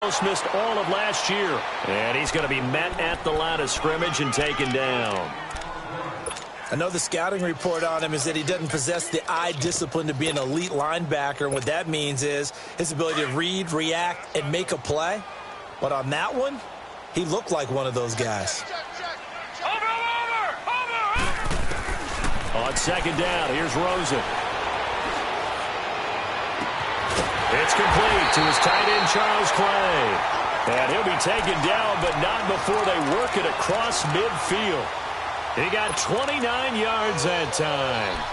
Missed all of last year. And he's going to be met at the line of scrimmage and taken down. I know the scouting report on him is that he doesn't possess the eye discipline to be an elite linebacker. And what that means is his ability to read, react, and make a play. But on that one, he looked like one of those guys. On second down, here's Rosen. It's complete to his tight end, Charles Clay. And he'll be taken down, but not before they work it across midfield. He got 29 yards that time.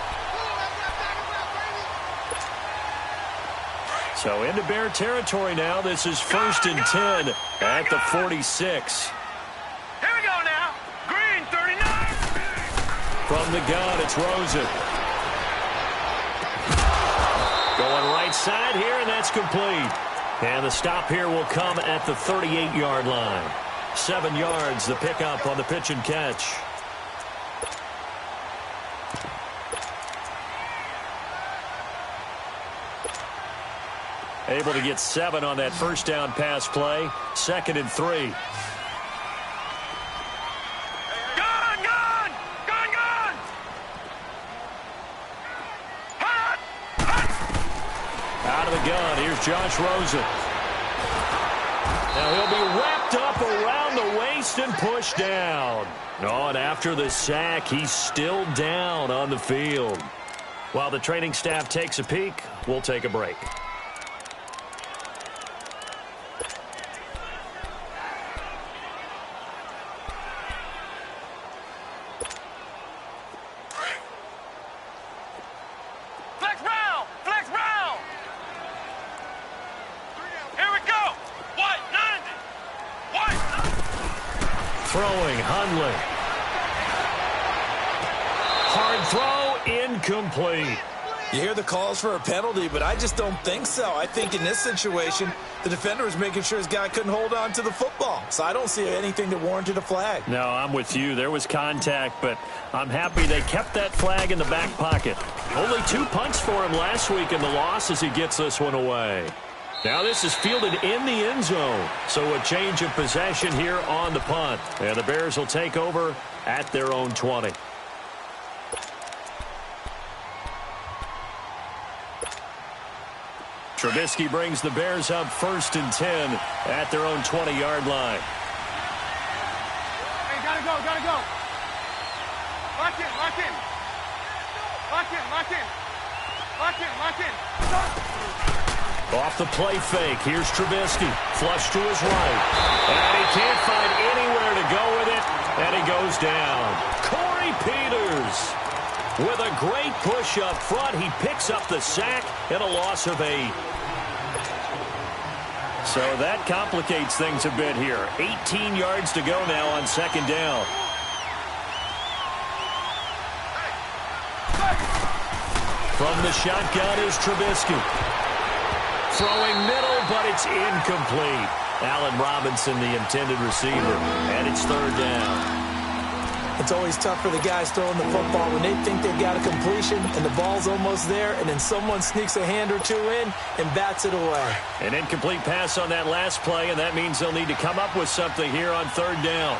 So into Bear territory now. This is 1st and 10 at the 46. Here we go now. Green, 39. From the gun, it's Rosen. Going right side here, and that's complete. And the stop here will come at the 38-yard line. 7 yards, the pickup on the pitch and catch. Able to get 7 on that first down pass play. 2nd and 3. Out of the gun, here's Josh Rosen. Now he'll be wrapped up around the waist and pushed down. Oh, and after the sack, he's still down on the field. While the training staff takes a peek, we'll take a break. Throwing, Hundley. Hard throw, incomplete. You hear the calls for a penalty, but I just don't think so. I think in this situation, the defender was making sure his guy couldn't hold on to the football. So I don't see anything that warranted a flag. No, I'm with you. There was contact, but I'm happy they kept that flag in the back pocket. Only 2 punts for him last week in the loss as he gets this one away. Now this is fielded in the end zone. So a change of possession here on the punt. And the Bears will take over at their own 20. Trubisky brings the Bears up 1st and 10 at their own 20-yard line. Hey, gotta go, gotta go. Lock in, lock in. Lock in, lock in. Lock in, lock in. Off the play fake, here's Trubisky. Flush to his right. And he can't find anywhere to go with it, and he goes down. Corey Peters with a great push up front. He picks up the sack and a loss of 8. So that complicates things a bit here. 18 yards to go now on 2nd down. From the shotgun is Trubisky. Throwing middle, but it's incomplete. Allen Robinson, the intended receiver, and it's 3rd down. It's always tough for the guys throwing the football when they think they've got a completion and the ball's almost there, and then someone sneaks a hand or two in and bats it away. An incomplete pass on that last play, and that means they'll need to come up with something here on 3rd down.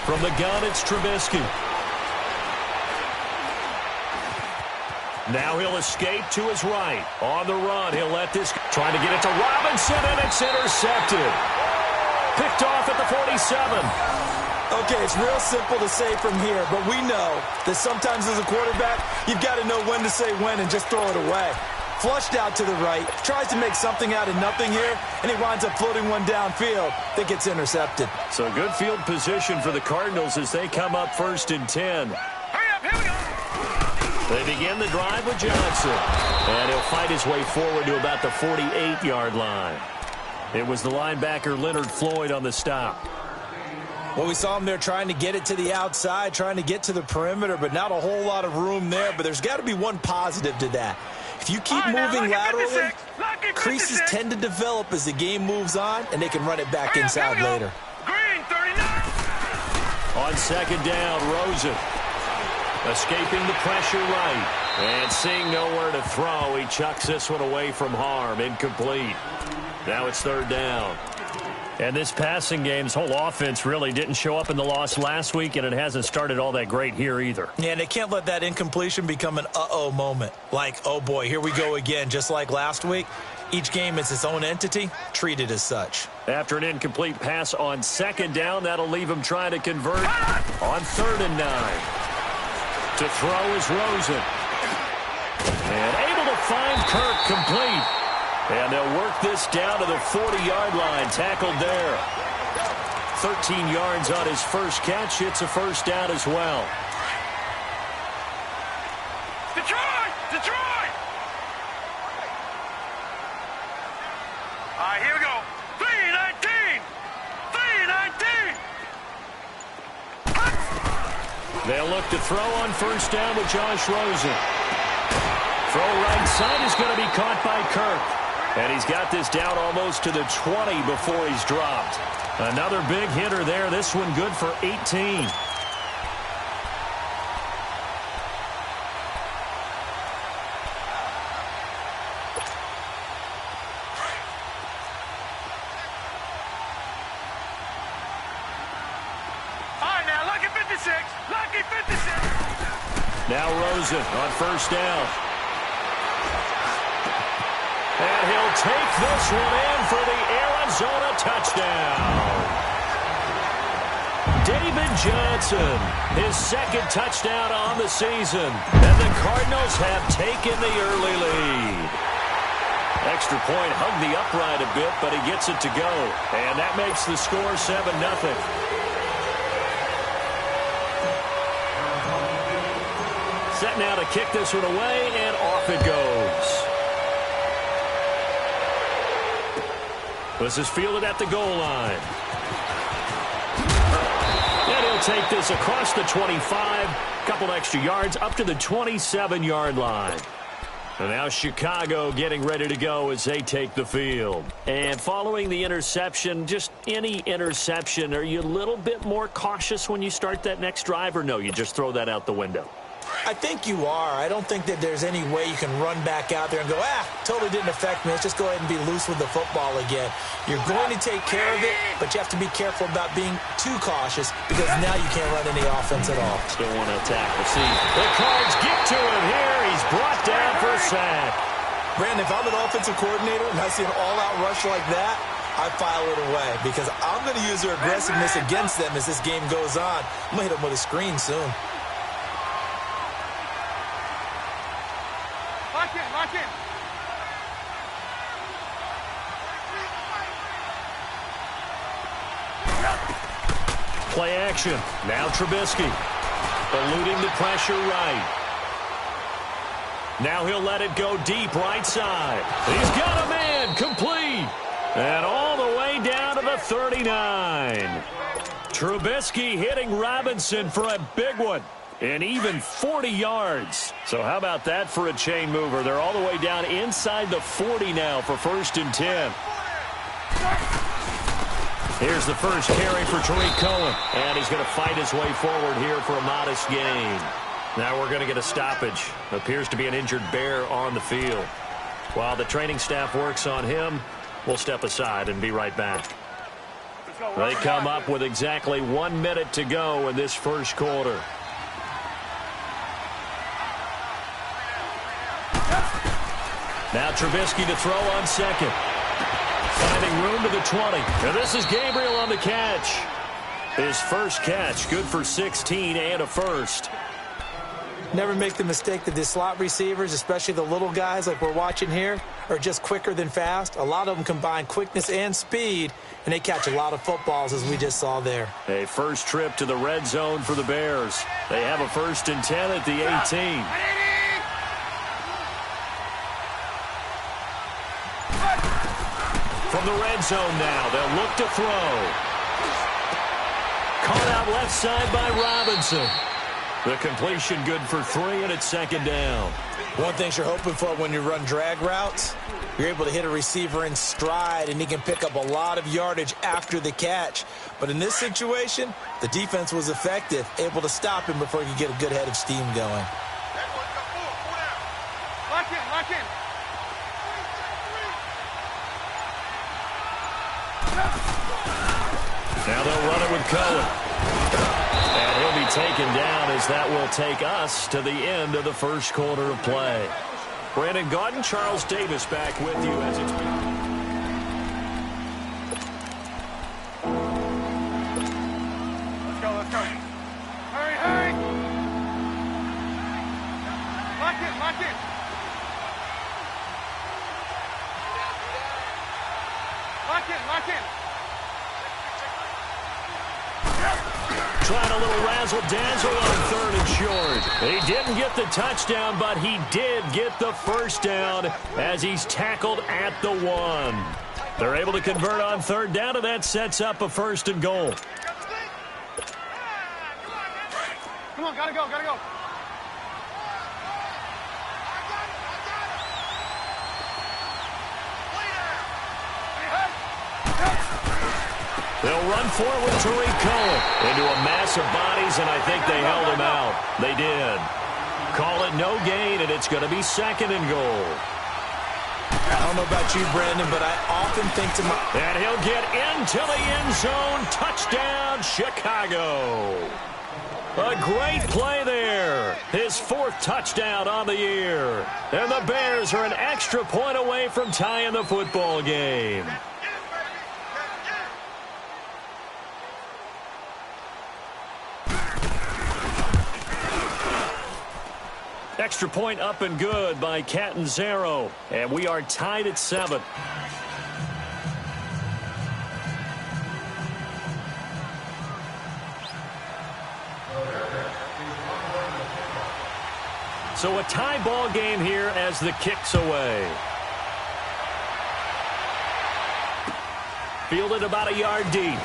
From the gun, it's Trubisky. Now he'll escape to his right. On the run, he'll let this... Trying to get it to Robinson, and it's intercepted. Picked off at the 47. Okay, it's real simple to say from here, but we know that sometimes as a quarterback, you've got to know when to say when and just throw it away. Flushed out to the right, tries to make something out of nothing here, and he winds up floating one downfield that gets intercepted. So good field position for the Cardinals as they come up 1st and 10. Hurry up, here we go. They begin the drive with Johnson, and he'll fight his way forward to about the 48-yard line. It was the linebacker Leonard Floyd on the stop. Well, we saw him there trying to get it to the outside, trying to get to the perimeter, but not a whole lot of room there. But there's got to be one positive to that. If you keep moving laterally, creases tend to develop as the game moves on, and they can run it back inside later. Green, 39. On second down, Rosen escaping the pressure right. And seeing nowhere to throw, he chucks this one away from harm. Incomplete. Now it's third down. And this passing game's whole offense really didn't show up in the loss last week, and it hasn't started all that great here either. Yeah, and they can't let that incompletion become an uh-oh moment. Like, oh boy, here we go again, just like last week. Each game is its own entity, treated as such. After an incomplete pass on second down, that'll leave him trying to convert on 3rd and 9. To throw is Rosen. And able to find Kirk complete. And they'll work this down to the 40-yard line. Tackled there. 13 yards on his first catch. It's a first down as well. Detroit! Detroit! All right, here we go. 3-19! 3-19! They'll look to throw on first down with Josh Rosen. Throw right side is going to be caught by Kirk. And he's got this down almost to the 20 before he's dropped. Another big hitter there. This one good for 18. All right, now, lucky 56. Lucky 56. Now Rosen on first down. And he'll take this one in for the Arizona touchdown. David Johnson, his second touchdown on the season. And the Cardinals have taken the early lead. Extra point hugged the upright a bit, but he gets it to go. And that makes the score 7-0. Set now to kick this one away, and off it goes. This is fielded at the goal line. And he'll take this across the 25. Couple extra yards up to the 27-yard line. And now Chicago getting ready to go as they take the field. And following the interception, just any interception, are you a little bit more cautious when you start that next drive, or no, you just throw that out the window? I think you are. I don't think that there's any way you can run back out there and go, totally didn't affect me. Let's just go ahead and be loose with the football again. You're going to take care of it, but you have to be careful about being too cautious because now you can't run any offense at all. Still want to attack. We'll see. The Cards get to him here. He's brought down for a sack. Brandon, if I'm an offensive coordinator and I see an all-out rush like that, I file it away because I'm going to use their aggressiveness against them as this game goes on. I'm going to hit them with a screen soon. Lock in. Play action. Now Trubisky. Eluding the pressure right. Now he'll let it go deep right side. He's got a man. Complete. And all the way down to the 39. Trubisky hitting Robinson for a big one. And even 40 yards. So how about that for a chain mover? They're all the way down inside the 40 now for 1st and 10. Here's the first carry for Tariq Cohen. And he's going to fight his way forward here for a modest gain. Now we're going to get a stoppage. Appears to be an injured Bear on the field. While the training staff works on him, we'll step aside and be right back. They come up with exactly 1 minute to go in this first quarter. Now Trubisky to throw on second. Finding room to the 20. And this is Gabriel on the catch. His first catch, good for 16 and a first. Never make the mistake that the slot receivers, especially the little guys like we're watching here, are just quicker than fast. A lot of them combine quickness and speed, and they catch a lot of footballs, as we just saw there. A first trip to the red zone for the Bears. They have a 1st and 10 at the 18. From the red zone now, they'll look to throw. Caught out left side by Robinson. The completion good for 3, and it's second down. One thing you're hoping for when you run drag routes, you're able to hit a receiver in stride, and he can pick up a lot of yardage after the catch. But in this situation, the defense was effective, able to stop him before he could get a good head of steam going. Lock in, lock in. Now they'll run it with Cohen. And he'll be taken down as that will take us to the end of the first quarter of play. Brandon Gaudin, Charles Davis back with you as it's... Let's go, let's go. Hurry, hurry. Lock in, lock in. Lock in, lock in. Trying a little razzle-dazzle on 3rd and short. He didn't get the touchdown, but he did get the first down as he's tackled at the 1. They're able to convert on 3rd down, and that sets up a 1st and goal. Come on, gotta go, gotta go. They'll run forward to Tariq Cohen into a mass of bodies, and I think they held him out. They did. Call it no gain, and it's going to be 2nd and goal. I don't know about you, Brandon, but I often think to myself... And he'll get into the end zone. Touchdown, Chicago. A great play there. His 4th touchdown on the year. And the Bears are an extra point away from tying the football game. Extra point up and good by Catanzaro. And we are tied at 7. So a tie ball game here as the kick's away. Fielded about a yard deep.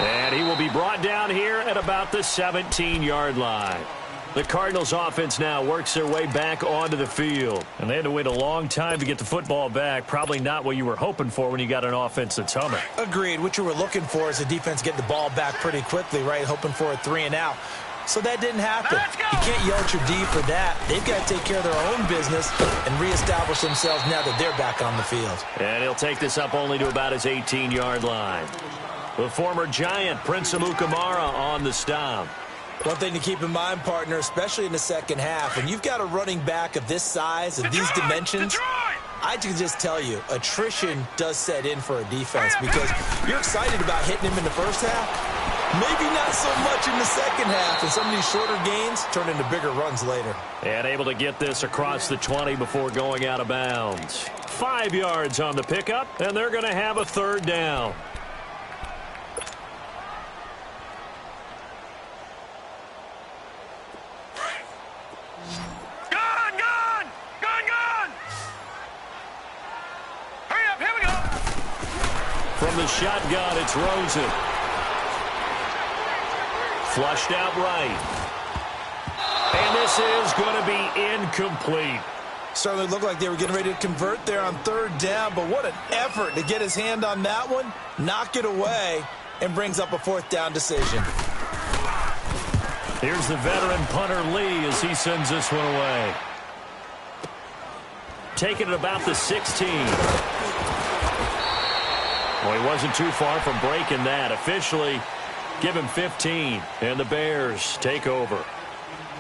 And he will be brought down here at about the 17-yard line. The Cardinals offense now works their way back onto the field. And they had to wait a long time to get the football back. Probably not what you were hoping for when you got an offense that's humming. Agreed. What you were looking for is the defense getting the ball back pretty quickly, right? Hoping for a 3 and out. So that didn't happen. You can't yell at your D for that. They've got to take care of their own business and reestablish themselves now that they're back on the field. And he'll take this up only to about his 18-yard line. The former Giant, Prince Amukamara, on the stop. One thing to keep in mind, partner, especially in the second half, when you've got a running back of this size and these dimensions, I can just tell you, attrition does set in for a defense because you're excited about hitting him in the first half. Maybe not so much in the second half, and some of these shorter gains turn into bigger runs later. And able to get this across the 20 before going out of bounds. 5 yards on the pickup, and they're going to have a 3rd down. From the shotgun, it's Rosen. Flushed out right. And this is going to be incomplete. Certainly looked like they were getting ready to convert there on 3rd down, but what an effort to get his hand on that one, knock it away, and brings up a 4th down decision. Here's the veteran punter Lee as he sends this one away. Taking it about the 16. Well, he wasn't too far from breaking that. Officially, give him 15, and the Bears take over.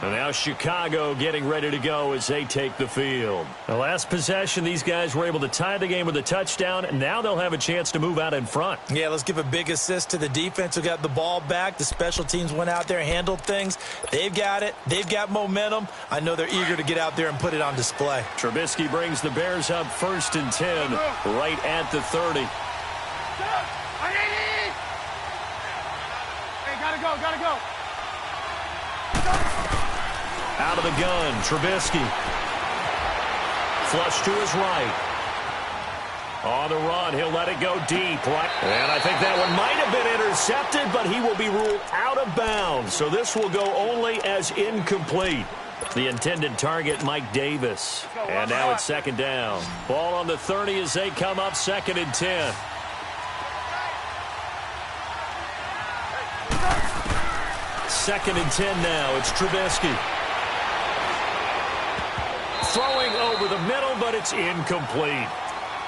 And now Chicago getting ready to go as they take the field. The last possession, these guys were able to tie the game with a touchdown, and now they'll have a chance to move out in front. Yeah, let's give a big assist to the defense who got the ball back. The special teams went out there, handled things. They've got it. They've got momentum. I know they're eager to get out there and put it on display. Trubisky brings the Bears up 1st and 10, right at the 30. Hey, gotta go. Out of the gun, Trubisky. Flush to his right. On the run, he'll let it go deep. Right? And I think that one might have been intercepted, but he will be ruled out of bounds. So this will go only as incomplete. The intended target, Mike Davis. And now it's second down. Ball on the 30 as they come up 2nd and 10. Second and 10 now. It's Trubisky. Throwing over the middle, but it's incomplete.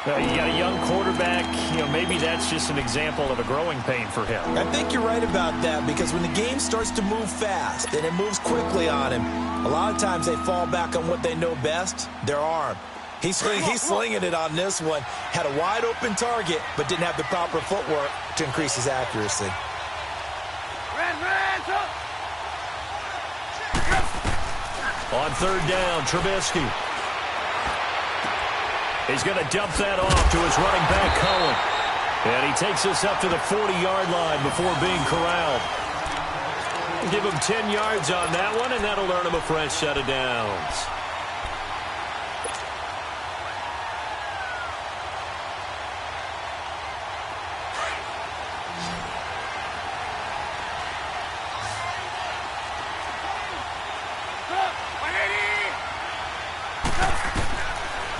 You got a young quarterback. Maybe that's just an example of a growing pain for him. I think you're right about that, because when the game starts to move fast and it moves quickly on him, a lot of times they fall back on what they know best, their arm. He's slinging it on this one. Had a wide open target, but didn't have the proper footwork to increase his accuracy. On 3rd down, Trubisky. He's going to dump that off to his running back, Cohen. And he takes us up to the 40-yard line before being corralled. Give him 10 yards on that one, and that'll earn him a fresh set of downs.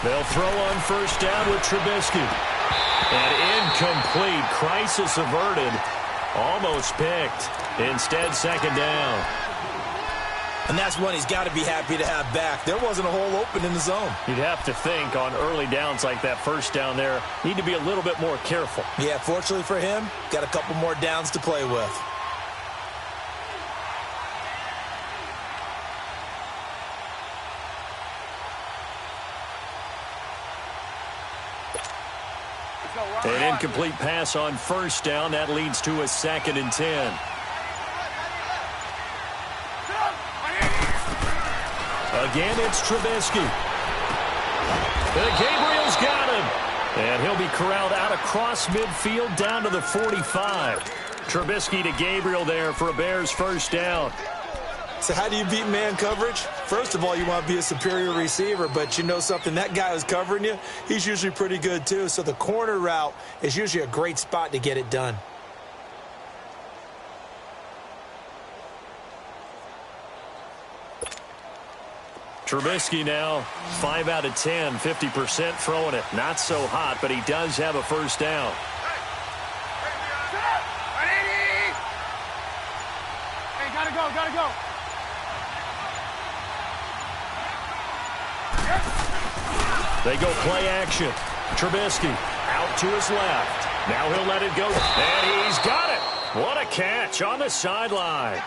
They'll throw on 1st down with Trubisky. And incomplete. Crisis averted. Almost picked. Instead, 2nd down. And that's one he's got to be happy to have back. There wasn't a hole open in the zone. You'd have to think on early downs like that 1st down there, need to be a little bit more careful. Yeah, fortunately for him, got a couple more downs to play with. An incomplete pass on 1st down. That leads to a 2nd and 10. Again, it's Trubisky. Gabriel's got him. And he'll be corralled out across midfield down to the 45. Trubisky to Gabriel there for a Bears 1st down. So how do you beat man coverage? First of all, you want to be a superior receiver, but you know something, that guy who's covering you, he's usually pretty good too. So the corner route is usually a great spot to get it done. Trubisky now, 5 out of 10, 50% throwing it. Not so hot, but he does have a 1st down. Hey, gotta go. They go play action. Trubisky out to his left. Now he'll let it go. And he's got it. What a catch on the sideline.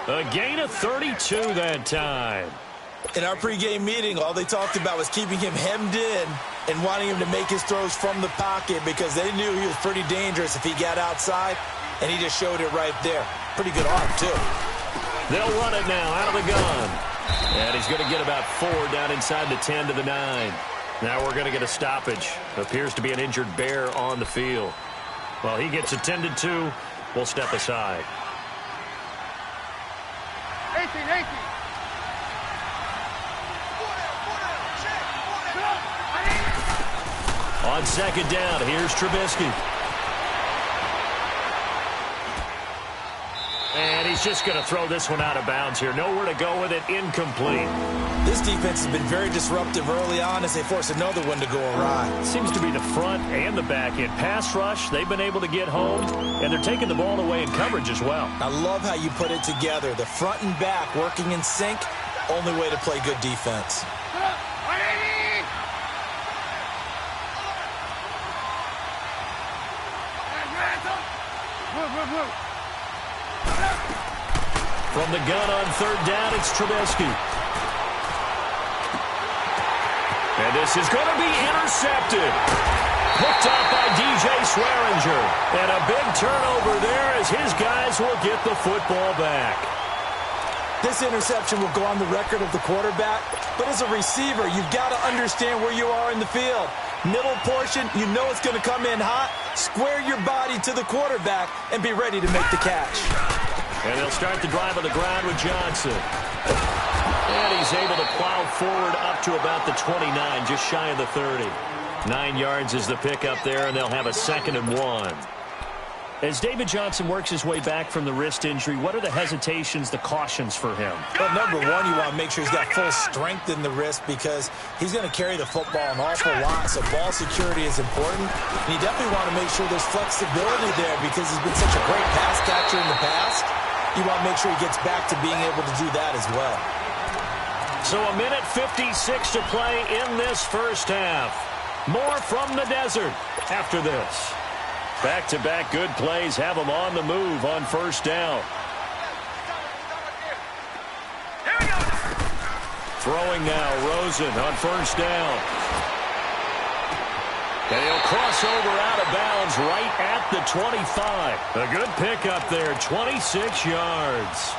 A gain of 32 that time. In our pregame meeting, all they talked about was keeping him hemmed in and wanting him to make his throws from the pocket, because they knew he was pretty dangerous if he got outside, and he just showed it right there. Pretty good arm, too. They'll run it now out of the gun. And he's going to get about 4 down inside the 10 to the 9. Now we're going to get a stoppage. Appears to be an injured Bear on the field. Well, he gets attended to. We'll step aside. 18. On 2nd down, here's Trubisky. And he's just going to throw this one out of bounds here. Nowhere to go with it. Incomplete. This defense has been very disruptive early on as they force another one to go awry. Seems to be the front and the back end. Pass rush, they've been able to get home, and they're taking the ball away in coverage as well. I love how you put it together. The front and back working in sync, only way to play good defense. From the gun on 3rd down, it's Trubisky. And this is going to be intercepted. Picked off by DJ Swearinger. And a big turnover there as his guys will get the football back. This interception will go on the record of the quarterback, but as a receiver, you've got to understand where you are in the field. Middle portion, you know it's going to come in hot. Square your body to the quarterback and be ready to make the catch. And they'll start the drive on the ground with Johnson. And he's able to plow forward up to about the 29, just shy of the 30. 9 yards is the pickup there, and they'll have a 2nd and 1. As David Johnson works his way back from the wrist injury, what are the hesitations, the cautions for him? Well, number one, you want to make sure he's got full strength in the wrist because he's going to carry the football an awful lot, so ball security is important. And you definitely want to make sure there's flexibility there because he's been such a great pass catcher in the past. You want to make sure he gets back to being able to do that as well. So a minute 56 to play in this first half. More from the desert after this. Back-to-back good plays have them on the move on first down. Throwing now, Rosen on first down. And he'll cross over out of bounds right at the 25. A good pickup there, 26 yards.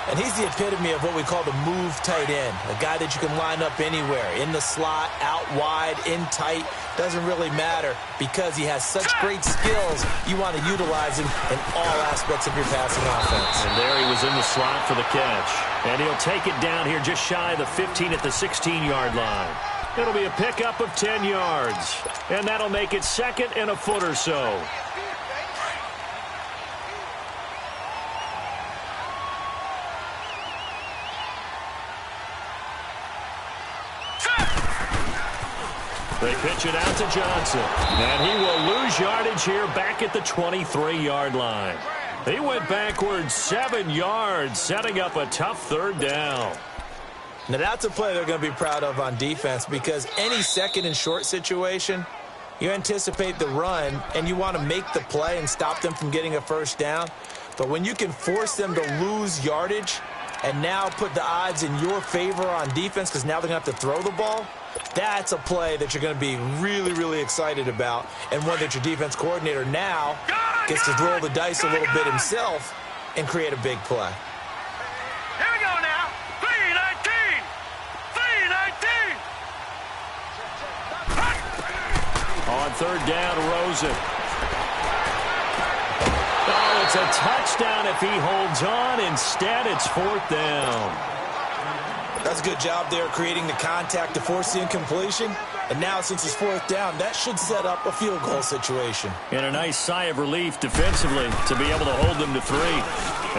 And he's the epitome of what we call the move tight end, a guy that you can line up anywhere, in the slot, out wide, in tight, doesn't really matter because he has such great skills. You want to utilize him in all aspects of your passing offense. And there he was in the slot for the catch. And he'll take it down here just shy of the 15 at the 16-yard line. It'll be a pickup of 10 yards. And that'll make it 2nd and a foot or so. They pitch it out to Johnson. And he will lose yardage here back at the 23-yard line. He went backwards 7 yards, setting up a tough 3rd down. Now that's a play they're going to be proud of on defense because any 2nd and short situation, you anticipate the run and you want to make the play and stop them from getting a first down. But when you can force them to lose yardage and now put the odds in your favor on defense because now they're going to have to throw the ball, that's a play that you're going to be really, really excited about and one that your defense coordinator now gets to roll the dice a little bit himself and create a big play. Here we go now. 3-19. 3-19. On 3rd down, Rosen. Oh, it's a touchdown if he holds on. Instead, it's 4th down. That's a good job there creating the contact to force the incompletion. And now, since it's 4th down, that should set up a field goal situation. And a nice sigh of relief defensively to be able to hold them to 3.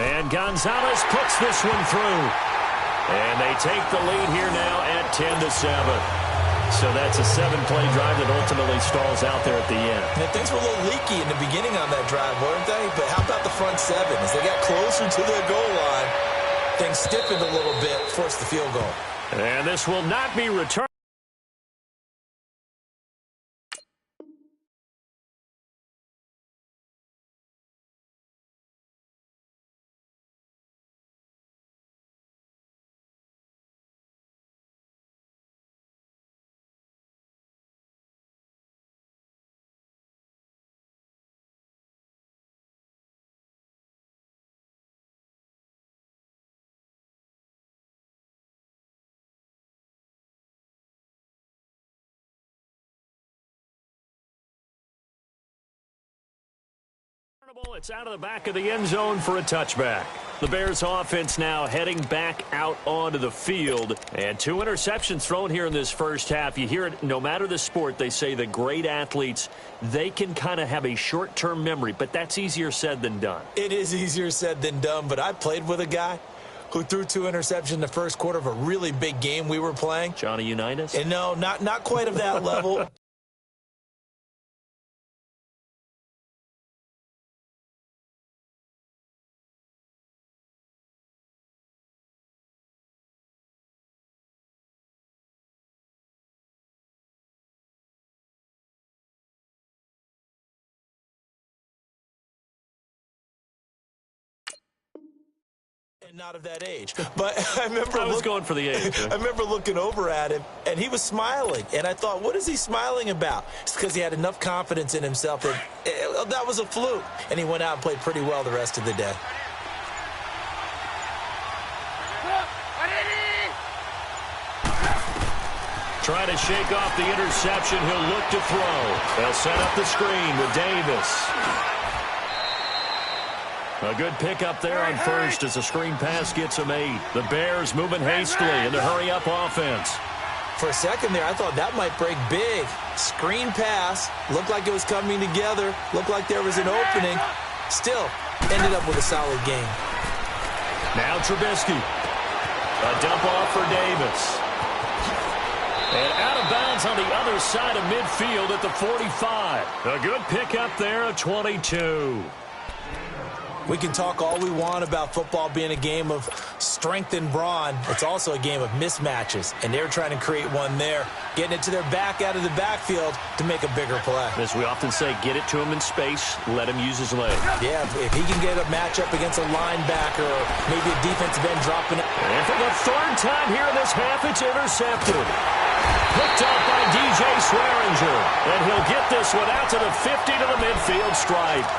And Gonzalez puts this one through. And they take the lead here now at 10-7. So that's a 7-play drive that ultimately stalls out there at the end. And things were a little leaky in the beginning on that drive, weren't they? But how about the front 7? As they got closer to their goal line, things stiffened a little bit, forced the field goal. And this will not be returned. It's out of the back of the end zone for a touchback. The Bears offense now heading back out onto the field. And 2 interceptions thrown here in this first half. You hear it, no matter the sport, they say the great athletes, they can kind of have a short-term memory, but that's easier said than done. It is easier said than done, but I played with a guy who threw 2 interceptions in the first quarter of a really big game we were playing. Johnny Unitas? And no, not quite of that level. Not of that age, but I was going for the age. I remember looking over at him, and he was smiling, and I thought, what is he smiling about? It's because he had enough confidence in himself that that was a fluke, and he went out and played pretty well the rest of the day. Trying to shake off the interception, he'll look to throw. They'll set up the screen with Davis. A good pickup there on first as the screen pass gets him 8. The Bears moving hastily in the hurry-up offense. For a second there, I thought that might break big. Screen pass, looked like it was coming together, looked like there was an opening. Still, ended up with a solid game. Now Trubisky. A dump off for Davis. And out of bounds on the other side of midfield at the 45. A good pickup there, a 22. We can talk all we want about football being a game of strength and brawn. It's also a game of mismatches, and they're trying to create one there, getting it to their back out of the backfield to make a bigger play. As we often say, get it to him in space, let him use his leg. Yeah, if he can get a matchup against a linebacker or maybe a defensive end dropping it. And for the third time here in this half, it's intercepted. Picked up by DJ Swearinger, and he'll get this one out to the 50 to the midfield stripe.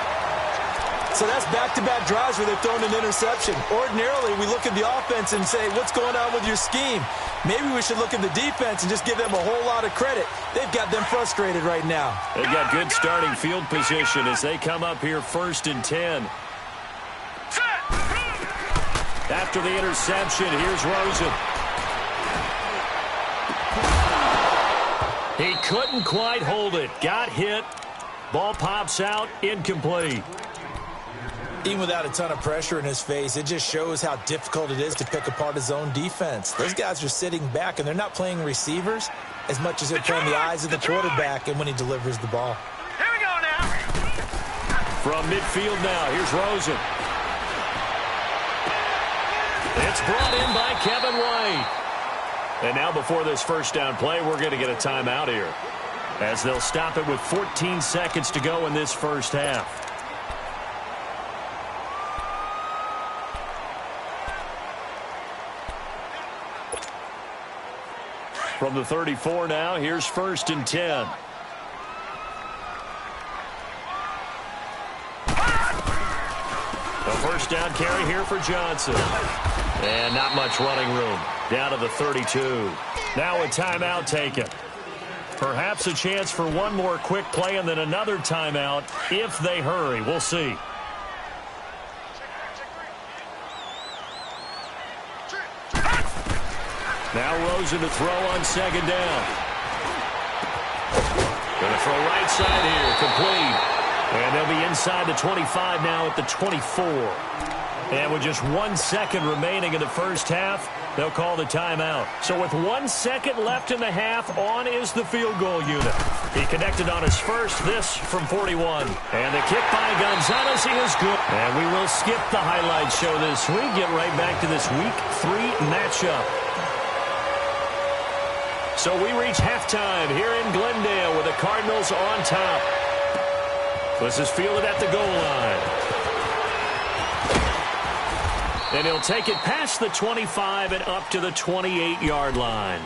So that's back-to-back drives where they've thrown an interception. Ordinarily, we look at the offense and say, what's going on with your scheme? Maybe we should look at the defense and just give them a whole lot of credit. They've got them frustrated right now. They've got good starting field position as they come up here 1st and 10. After the interception, here's Rosen. He couldn't quite hold it. Got hit. Ball pops out. Incomplete. Even without a ton of pressure in his face, it just shows how difficult it is to pick apart his own defense. Those guys are sitting back, and they're not playing receivers as much as they're playing the eyes of the quarterback and when he delivers the ball. Here we go now. From midfield now, here's Rosen. It's brought in by Kevin White. And now before this first down play, we're going to get a timeout here, as they'll stop it with 14 seconds to go in this first half. From the 34 now, here's 1st and 10. A first down carry here for Johnson. And not much running room. Down to the 32. Now a timeout taken. Perhaps a chance for one more quick play and then another timeout if they hurry. We'll see. Now Rosen to throw on 2nd down. Going to throw right side here, complete. And they'll be inside the 25 now at the 24. And with just 1 second remaining in the first half, they'll call the timeout. So with 1 second left in the half, on is the field goal unit. He connected on his first, this from 41. And the kick by Gonzalez is good. And we will skip the highlights show this week. Get right back to this Week 3 matchup. So we reach halftime here in Glendale with the Cardinals on top. This is fielded at the goal line. And he'll take it past the 25 and up to the 28-yard line.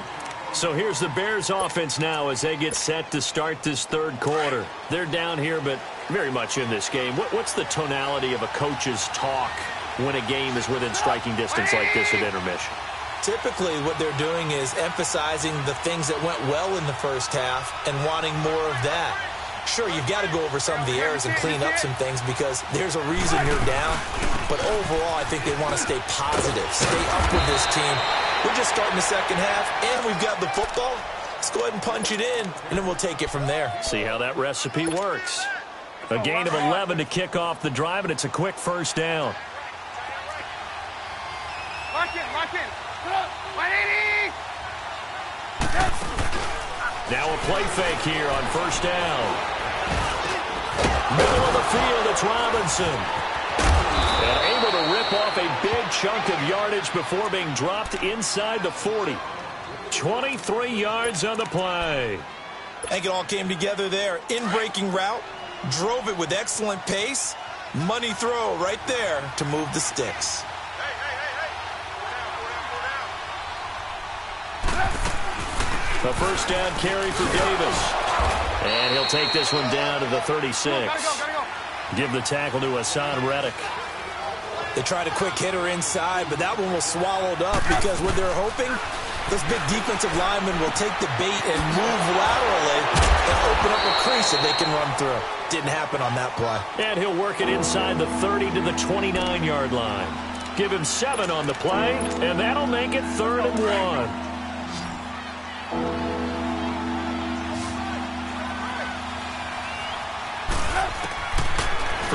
So here's the Bears offense now as they get set to start this third quarter. They're down here, but very much in this game. What's the tonality of a coach's talk when a game is within striking distance like this at intermission? Typically, what they're doing is emphasizing the things that went well in the first half and wanting more of that. Sure, you've got to go over some of the errors and clean up some things because there's a reason you're down. But overall, I think they want to stay positive, stay up with this team. We're just starting the second half, and we've got the football. Let's go ahead and punch it in, and then we'll take it from there. See how that recipe works. A gain of 11 to kick off the drive, and it's a quick first down. Lock in, lock in. 180. Now a play fake here on first down. Middle of the field, it's Robinson. And able to rip off a big chunk of yardage before being dropped inside the 40. 23 yards on the play. I think it all came together there. In-breaking route, drove it with excellent pace. Money throw right there to move the sticks. A first down carry for Davis. And he'll take this one down to the 36. Gotta go. Give the tackle to Hassan Reddick. They tried a quick hitter inside, but that one was swallowed up because what they're hoping, this big defensive lineman will take the bait and move laterally and open up a crease that they can run through. Didn't happen on that play. And he'll work it inside the 30 to the 29-yard line. Give him 7 on the play, and that'll make it 3rd and 1. From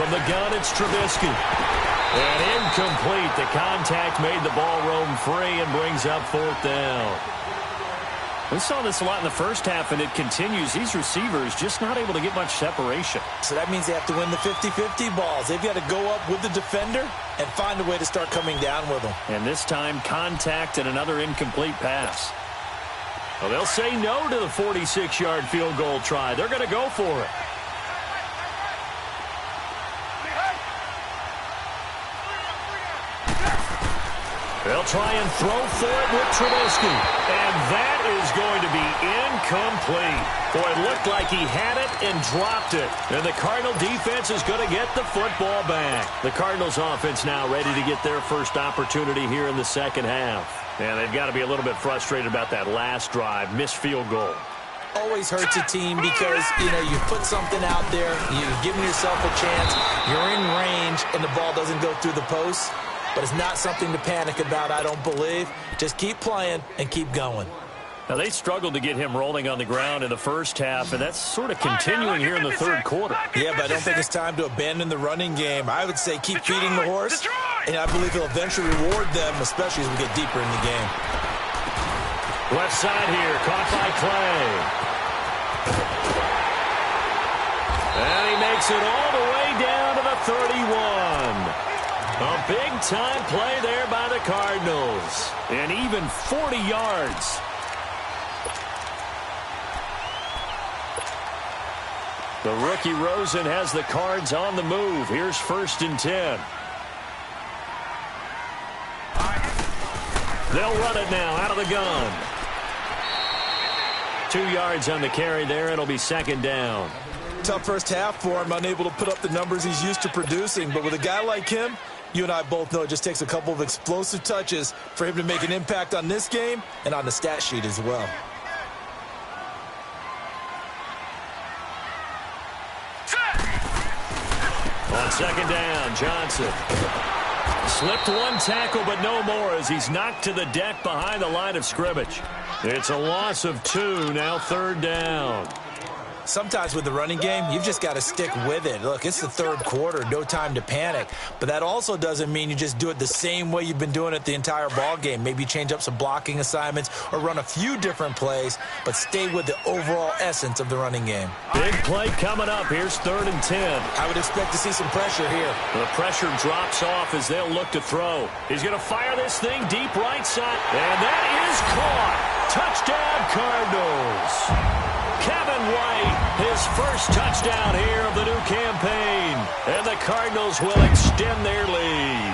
the gun, it's Trubisky. And incomplete. The contact made the ball roam free and brings up 4th down. We saw this a lot in the first half, and it continues. These receivers just not able to get much separation. So that means they have to win the 50-50 balls. They've got to go up with the defender and find a way to start coming down with them. And this time, contact and another incomplete pass. Well, they'll say no to the 46-yard field goal try. They're going to go for it. They'll try and throw for it with Trubisky. And that is going to be incomplete. Boy, it looked like he had it and dropped it. And the Cardinal defense is going to get the football back. The Cardinals offense now ready to get their first opportunity here in the second half. And they've got to be a little bit frustrated about that last drive, missed field goal. Always hurts a team because, you put something out there, you're giving yourself a chance, you're in range, and the ball doesn't go through the post. But it's not something to panic about, I don't believe. Just keep playing and keep going. Now, they struggled to get him rolling on the ground in the first half, and that's sort of continuing here in the third quarter. Yeah, but I don't think it's time to abandon the running game. I would say keep feeding the horse, and I believe he'll eventually reward them, especially as we get deeper in the game. Left side here, caught by Clay. And he makes it all the way down to the 31. A big-time play there by the Cardinals. And even 40 yards. The rookie Rosen has the Cards on the move. Here's 1st and 10. They'll run it now out of the gun. 2 yards on the carry there. It'll be 2nd down. Tough first half for him, unable to put up the numbers he's used to producing. But with a guy like him, you and I both know it just takes a couple of explosive touches for him to make an impact on this game and on the stat sheet as well. On 2nd down, Johnson. Slipped one tackle, but no more as he's knocked to the deck behind the line of scrimmage. It's a loss of 2, now 3rd down. Sometimes with the running game, you've just got to stick with it. Look, it's the third quarter, no time to panic. But that also doesn't mean you just do it the same way you've been doing it the entire ball game. Maybe change up some blocking assignments or run a few different plays, but stay with the overall essence of the running game. Big play coming up. Here's 3rd and 10. I would expect to see some pressure here. The pressure drops off as they'll look to throw. He's going to fire this thing deep right side. And that is caught. Touchdown, Cardinals. Kevin White, his first touchdown here of the new campaign. And the Cardinals will extend their lead.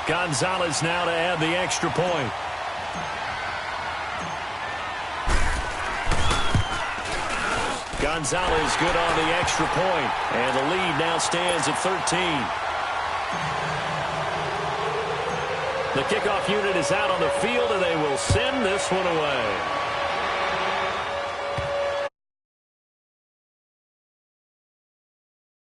Gonzalez now to add the extra point. Gonzalez good on the extra point. And the lead now stands at 13. The kickoff unit is out on the field, and they will send this one away.